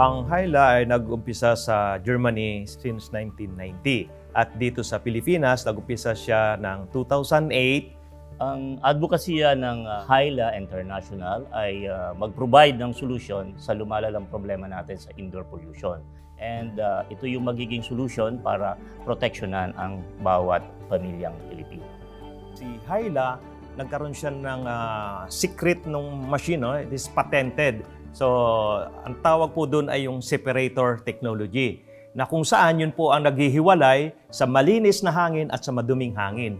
Ang Hyla ay nag-umpisa sa Germany since 1990 at dito sa Pilipinas nag-umpisa siya ng 2008. Ang advokasya ng Hyla International ay mag-provide ng solusyon sa lumalalang problema natin sa indoor pollution. And ito yung magiging solution para proteksyonan ang bawat pamilyang Pilipino. Si Hyla, nagkaroon siya ng secret ng machine, no? It is patented. So, ang tawag po doon ay yung separator technology, na kung saan yun po ang naghihiwalay sa malinis na hangin at sa maduming hangin.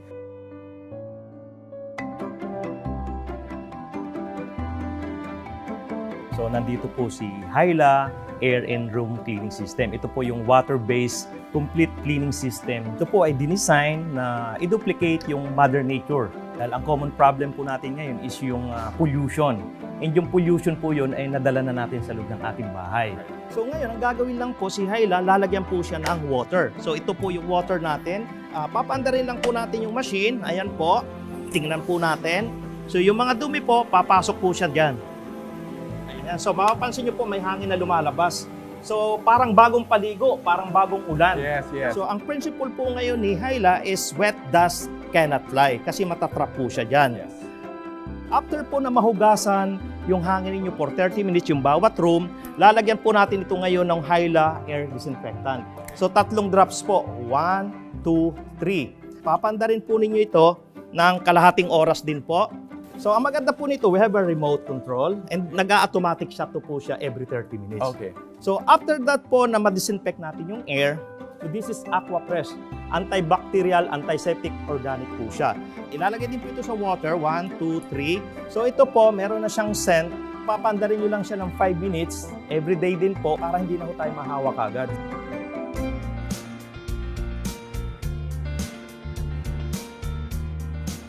So, nandito po si Hyla Air and Room Cleaning System. Ito po yung water-based complete cleaning system. Ito po ay dinesign na i-duplicate yung Mother Nature. Dahil ang common problem po natin ngayon is yung pollution. And yung pollution po yun ay nadala na natin sa loob ng ating bahay. So ngayon, ang gagawin lang po si Hyla, lalagyan po siya ng water. So ito po yung water natin. Papaandarin lang po natin yung machine. Ayan po. Tingnan po natin. So yung mga dumi po, papasok po siya dyan. Ayan. So mapapansin nyo po, may hangin na lumalabas. So parang bagong paligo, parang bagong ulan. Yes, yes. So ang principle po ngayon ni Hyla is wet dust cannot fly kasi matatrap po siya dyan. Yes. After po na mahugasan yung hangin ninyo for 30 minutes yung bawat room, lalagyan po natin ito ngayon ng Hyla Air Disinfectant. So 3 drops po. 1, 2, 3. Papandarin po ninyo ito ng kalahating oras din po. So ang maganda po nito, we have a remote control and nag-automatic shut po siya every 30 minutes. Okay. So after that po na ma-disinfect natin yung air, so this is AquaPress. Antibacterial, antiseptic, organic po siya. Ilalagay din po ito sa water, 1, 2, 3. So ito po, meron na siyang scent. Papandarin nyo lang siya ng 5 minutes. Every day din po para hindi na po tayo mahawak agad.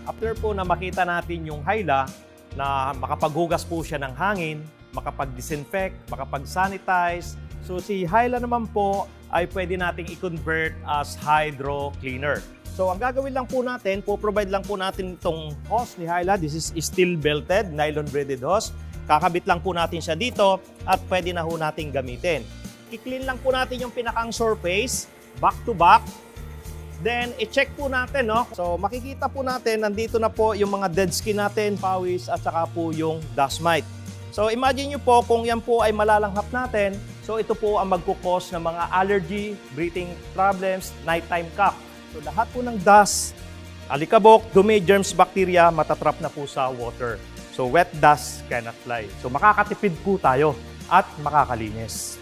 After po na makita natin yung Hyla na makapaghugas po siya ng hangin, makapag-disinfect, makapag-sanitize. So si Hyla naman po ay pwede nating i-convert as hydro cleaner. So ang gagawin lang po natin, po-provide lang po natin itong hose ni Hyla. This is steel belted, nylon braided hose. Kakabit lang po natin siya dito at pwede na ho nating gamitin. I-clean lang po natin yung pinakang surface, back to back. Then, i-check po natin, no? So, makikita po natin, nandito na po yung mga dead skin natin, pawis, at saka po yung dust mite. So, imagine nyo po, kung yan po ay malalanghap natin, so ito po ang magkukos ng mga allergy, breathing problems, nighttime cough. So, lahat po ng dust, alikabok, dumi, germs, bacteria, matatrap na po sa water. So, wet dust cannot fly. So, makakatipid po tayo at makakalinis.